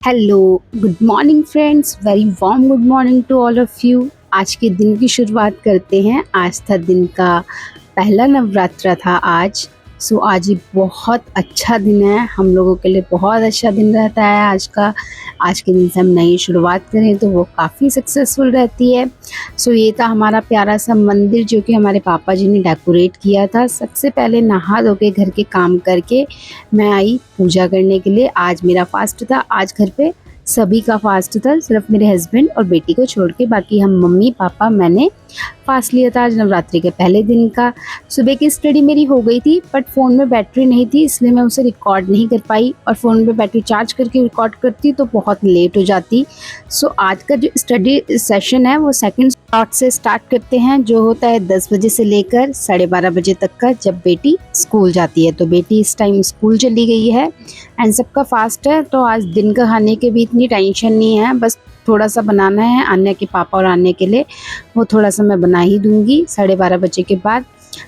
Hello, good morning friends, very warm good morning to all of you. आज के दिन की शुरुआत करते हैं। आज था दिन का पहला नवरात्रा था आज। आज ये बहुत अच्छा दिन है, हम लोगों के लिए बहुत अच्छा दिन रहता है आज का। आज के दिन से हम नई शुरुआत करें तो वो काफ़ी सक्सेसफुल रहती है। ये था हमारा प्यारा सा मंदिर जो कि हमारे पापा जी ने डेकोरेट किया था। सबसे पहले नहा धो के घर के काम करके मैं आई पूजा करने के लिए। आज मेरा फास्ट था, आज घर पे सभी का फास्ट था, सिर्फ मेरे हस्बैंड और बेटी को छोड़ के बाकी हम मम्मी पापा मैंने फास्ट लिया था आज नवरात्रि के पहले दिन का। सुबह की स्टडी मेरी हो गई थी बट फ़ोन में बैटरी नहीं थी, इसलिए मैं उसे रिकॉर्ड नहीं कर पाई, और फ़ोन में बैटरी चार्ज करके रिकॉर्ड करती तो बहुत लेट हो जाती। आज का जो स्टडी सेशन है वो सेकंड स्लॉट से स्टार्ट करते हैं, जो होता है 10 बजे से लेकर 12:30 बजे तक का, जब बेटी स्कूल जाती है। तो बेटी इस टाइम स्कूल चली गई है एंड सबका फास्ट है, तो आज दिन का खाने की भी इतनी टेंशन नहीं है। बस थोड़ा सा बनाना है आन्या के पापा और आन्या के लिए, वो थोड़ा सा मैं बना ही दूंगी 12:30 बजे के बाद।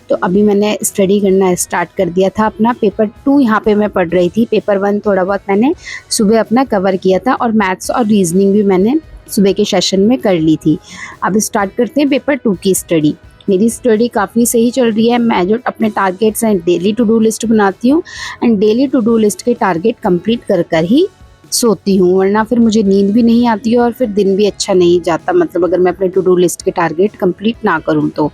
तो अभी मैंने स्टडी करना स्टार्ट कर दिया था। अपना पेपर 2 यहाँ पे मैं पढ़ रही थी। पेपर 1 थोड़ा बहुत मैंने सुबह अपना कवर किया था, और मैथ्स और रीजनिंग भी मैंने सुबह के सेशन में कर ली थी। अब स्टार्ट करते हैं पेपर 2 की स्टडी। मेरी स्टडी काफ़ी सही चल रही है। मैं जो अपने टारगेट्स हैं, डेली टू डू लिस्ट बनाती हूँ and daily to do list के टारगेट कंप्लीट कर कर ही सोती हूँ, वरना फिर मुझे नींद भी नहीं आती है और फिर दिन भी अच्छा नहीं जाता। मतलब अगर मैं अपने टू डू लिस्ट के टारगेट कंप्लीट ना करूँ तो।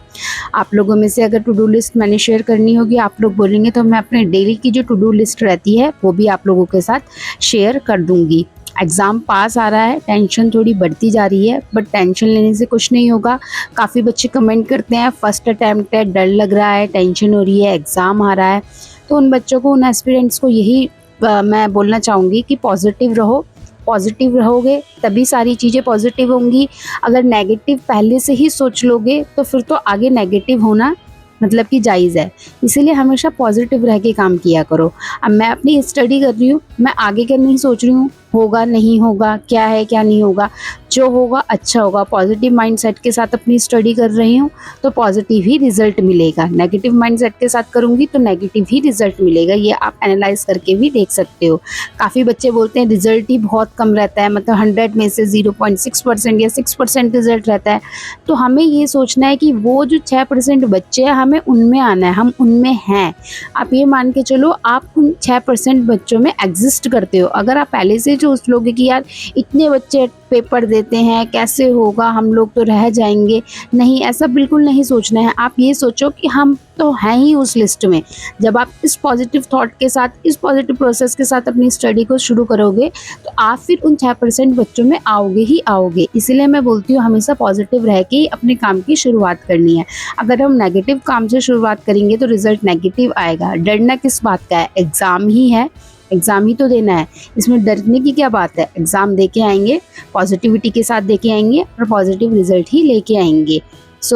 आप लोगों में से अगर टू डू लिस्ट मैंने शेयर करनी होगी, आप लोग बोलेंगे तो मैं अपने डेली की जो टू डू लिस्ट रहती है वो भी आप लोगों के साथ शेयर कर दूँगी। एग्ज़ाम पास आ रहा है, टेंशन थोड़ी बढ़ती जा रही है, बट टेंशन लेने से कुछ नहीं होगा। काफ़ी बच्चे कमेंट करते हैं फर्स्ट अटैम्प्ट है, डर लग रहा है, टेंशन हो रही है, एग्ज़ाम आ रहा है। तो उन बच्चों को, उन एस्पिरेंट्स को यही मैं बोलना चाहूँगी कि पॉजिटिव रहो। पॉजिटिव रहोगे तभी सारी चीज़ें पॉजिटिव होंगी। अगर नेगेटिव पहले से ही सोच लोगे तो फिर तो आगे नेगेटिव होना मतलब कि जायज़ है। इसीलिए हमेशा पॉजिटिव रह के काम किया करो। अब मैं अपनी स्टडी कर रही हूँ, मैं आगे का नहीं सोच रही हूँ होगा नहीं होगा, क्या है क्या नहीं होगा। जो होगा अच्छा होगा। पॉजिटिव माइंडसेट के साथ अपनी स्टडी कर रही हूँ तो पॉजिटिव ही रिजल्ट मिलेगा। नेगेटिव माइंडसेट के साथ करूँगी तो नेगेटिव ही रिजल्ट मिलेगा। ये आप एनालाइज करके भी देख सकते हो। काफ़ी बच्चे बोलते हैं रिजल्ट ही बहुत कम रहता है, मतलब 100 में से 0.6% या 6% रिजल्ट रहता है। तो हमें ये सोचना है कि वो जो 6% बच्चे हैं हमें उनमें आना है, हम उनमें हैं। आप ये मान के चलो आप उन 6% बच्चों में एग्जिस्ट करते हो। अगर आप पहले से सोच लोगे कि यार इतने बच्चे पेपर देते हैं, कैसे होगा, हम लोग तो रह जाएंगे, नहीं, ऐसा बिल्कुल नहीं सोचना है। आप ये सोचो कि हम तो हैं ही उस लिस्ट में। जब आप इस पॉजिटिव थॉट के साथ, इस पॉजिटिव प्रोसेस के साथ अपनी स्टडी को शुरू करोगे तो आप फिर उन 6% बच्चों में आओगे ही आओगे। इसीलिए मैं बोलती हूँ हमेशा पॉजिटिव रह के अपने काम की शुरुआत करनी है। अगर हम नेगेटिव काम से शुरुआत करेंगे तो रिजल्ट नेगेटिव आएगा। डरना किस बात का है, एग्ज़ाम ही है, एग्ज़ाम ही तो देना है, इसमें डरने की क्या बात है। एग्ज़ाम दे के आएंगे, पॉजिटिविटी के साथ दे के आएंगे और पॉजिटिव रिजल्ट ही लेके आएंगे।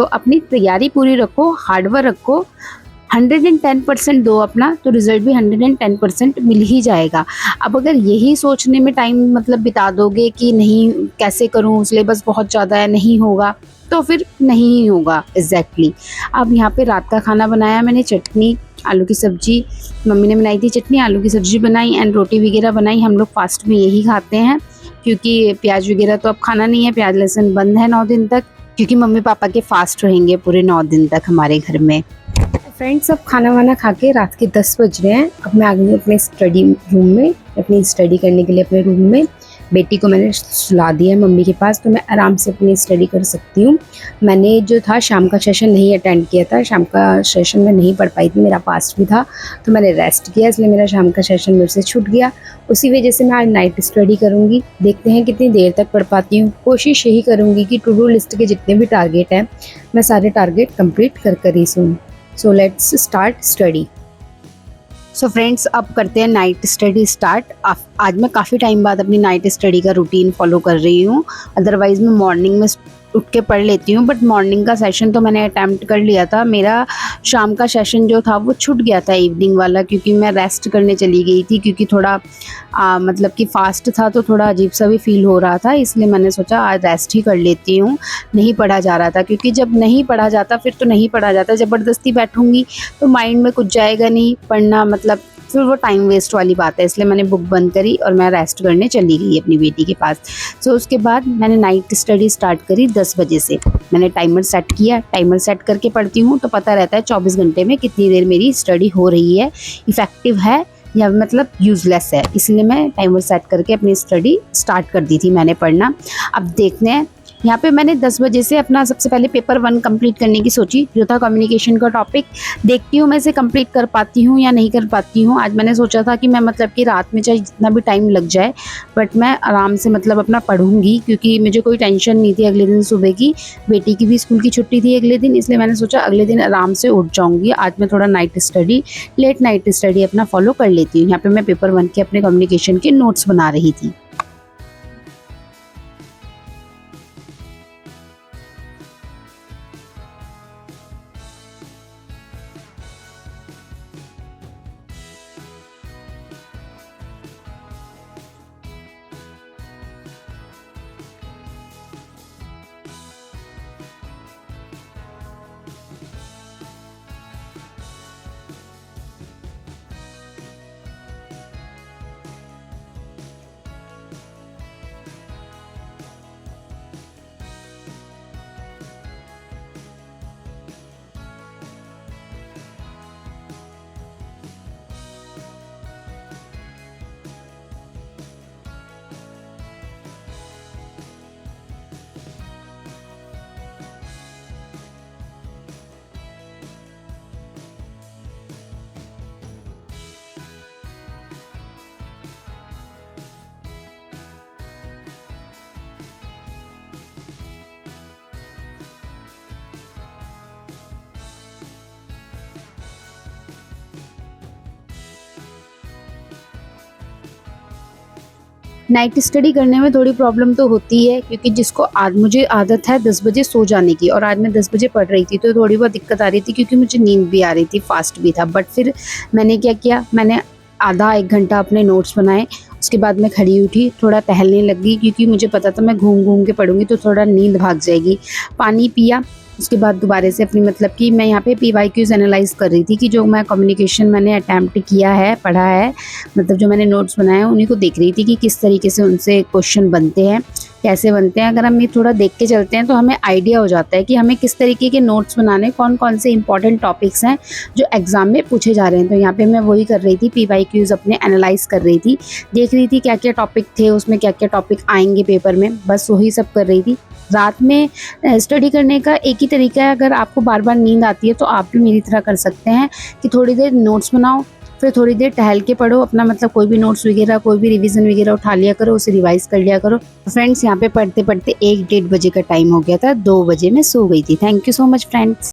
अपनी तैयारी पूरी रखो, हार्डवर्क रखो, 110% दो अपना, तो रिजल्ट भी 110% मिल ही जाएगा। अब अगर यही सोचने में टाइम मतलब बिता दोगे कि नहीं कैसे करूँ, सिलेबस बहुत ज़्यादा है, नहीं होगा, तो फिर नहीं ही होगा एग्जैक्टली। अब यहाँ पे रात का खाना बनाया मैंने, चटनी आलू की सब्जी, मम्मी ने बनाई थी चटनी, आलू की सब्जी बनाई एंड रोटी वगैरह बनाई। हम लोग फास्ट में यही खाते हैं क्योंकि प्याज वगैरह तो अब खाना नहीं है, प्याज लहसुन बंद है 9 दिन तक, क्योंकि मम्मी पापा के फास्ट रहेंगे पूरे 9 दिन तक हमारे घर में। फ्रेंड्स, अब खाना वाना खा के रात के 10 बज रहे हैं। अब मैं आ गई अपने स्टडी रूम में, अपनी स्टडी करने के लिए अपने रूम में। बेटी को मैंने सुला दिया है मम्मी के पास, तो मैं आराम से अपनी स्टडी कर सकती हूँ। मैंने जो था शाम का सेशन नहीं अटेंड किया था, शाम का सेशन में नहीं पढ़ पाई थी, मेरा फास्ट भी था, तो मैंने रेस्ट किया, इसलिए मेरा शाम का सेशन मेरे से छूट गया। उसी वजह से मैं आज नाइट स्टडी करूँगी। देखते हैं कितनी देर तक पढ़ पाती हूँ। कोशिश यही करूँगी कि टू डू लिस्ट के जितने भी टारगेट हैं मैं सारे टारगेट कंप्लीट कर कर ही सूँ। So let's start study. Friends, अब करते हैं नाइट स्टडी स्टार्ट। आज मैं काफ़ी टाइम बाद अपनी नाइट स्टडी का रूटीन फॉलो कर रही हूँ। अदरवाइज़ मैं मॉर्निंग में उठ के पढ़ लेती हूँ, बट मॉर्निंग का सेशन तो मैंने अटैम्प्ट कर लिया था। मेरा शाम का सेशन जो था वो छूट गया था, इवनिंग वाला, क्योंकि मैं रेस्ट करने चली गई थी, क्योंकि थोड़ा मतलब कि फास्ट था तो थोड़ा अजीब सा भी फील हो रहा था, इसलिए मैंने सोचा आज रेस्ट ही कर लेती हूँ। नहीं पढ़ा जा रहा था, क्योंकि जब नहीं पढ़ा जाता फिर तो नहीं पढ़ा जाता। ज़बरदस्ती बैठूँगी तो माइंड में कुछ जाएगा नहीं, पढ़ना मतलब फिर वो टाइम वेस्ट वाली बात है, इसलिए मैंने बुक बंद करी और मैं रेस्ट करने चली गई अपनी बेटी के पास। सो उसके बाद मैंने नाइट स्टडी स्टार्ट करी 10 बजे से। मैंने टाइमर सेट किया, टाइमर सेट करके पढ़ती हूँ तो पता रहता है 24 घंटे में कितनी देर मेरी स्टडी हो रही है, इफ़ेक्टिव है या मतलब यूज़लेस है। इसलिए मैं टाइमर सेट करके अपनी स्टडी स्टार्ट कर दी थी मैंने पढ़ना। अब देखते हैं, यहाँ पे मैंने 10 बजे से अपना सबसे पहले पेपर 1 कंप्लीट करने की सोची, जो था कम्युनिकेशन का टॉपिक। देखती हूँ मैं इसे कंप्लीट कर पाती हूँ या नहीं कर पाती हूँ। आज मैंने सोचा था कि मैं मतलब कि रात में चाहे जितना भी टाइम लग जाए बट मैं आराम से मतलब अपना पढ़ूंगी, क्योंकि मुझे कोई टेंशन नहीं थी अगले दिन सुबह की। बेटी की भी स्कूल की छुट्टी थी अगले दिन, इसलिए मैंने सोचा अगले दिन आराम से उठ जाऊँगी। आज मैं थोड़ा लेट नाइट स्टडी अपना फॉलो कर लेती हूँ। यहाँ पर मैं पेपर 1 के अपने कम्युनिकेशन के नोट्स बना रही थी। नाइट स्टडी करने में थोड़ी प्रॉब्लम तो होती है, क्योंकि जिसको आज मुझे आदत है 10 बजे सो जाने की और आज मैं 10 बजे पढ़ रही थी तो थोड़ी बहुत दिक्कत आ रही थी, क्योंकि मुझे नींद भी आ रही थी, फास्ट भी था। बट फिर मैंने क्या किया, मैंने आधा 1 घंटा अपने नोट्स बनाए। उसके बाद मैं खड़ी उठी, थोड़ा टहलने लगी, क्योंकि मुझे पता था मैं घूम घूम के पढ़ूंगी तो थोड़ा नींद भाग जाएगी। पानी पिया। उसके बाद दोबारा से अपनी मतलब कि मैं यहाँ पे PYQs एनालाइज़ कर रही थी कि जो मैं कम्युनिकेशन मैंने अटैम्प्ट किया है, पढ़ा है, मतलब जो मैंने नोट्स बनाए हैं उन्हीं को देख रही थी कि किस तरीके से उनसे क्वेश्चन बनते हैं, कैसे बनते हैं। अगर हम ये थोड़ा देख के चलते हैं तो हमें आइडिया हो जाता है कि हमें किस तरीके के नोट्स बनाने, कौन कौन से इंपॉर्टेंट टॉपिक्स हैं जो एग्ज़ाम में पूछे जा रहे हैं। तो यहाँ पे मैं वही कर रही थी, PYQs अपने एनालाइज़ कर रही थी, देख रही थी क्या क्या टॉपिक थे उसमें, क्या क्या टॉपिक आएंगे पेपर में, बस वही सब कर रही थी। रात में स्टडी करने का एक ही तरीका है, अगर आपको बार बार नींद आती है तो आप भी मेरी तरह कर सकते हैं कि थोड़ी देर नोट्स बनाओ, फिर थोड़ी देर टहल के पढ़ो अपना, मतलब कोई भी नोट्स वगैरह, कोई भी रिवीजन वगैरह उठा लिया करो, उसे रिवाइज कर लिया करो। फ्रेंड्स, यहाँ पे पढ़ते पढ़ते 1-1:30 बजे का टाइम हो गया था, 2 बजे मैं सो गई थी। Thank you so much friends.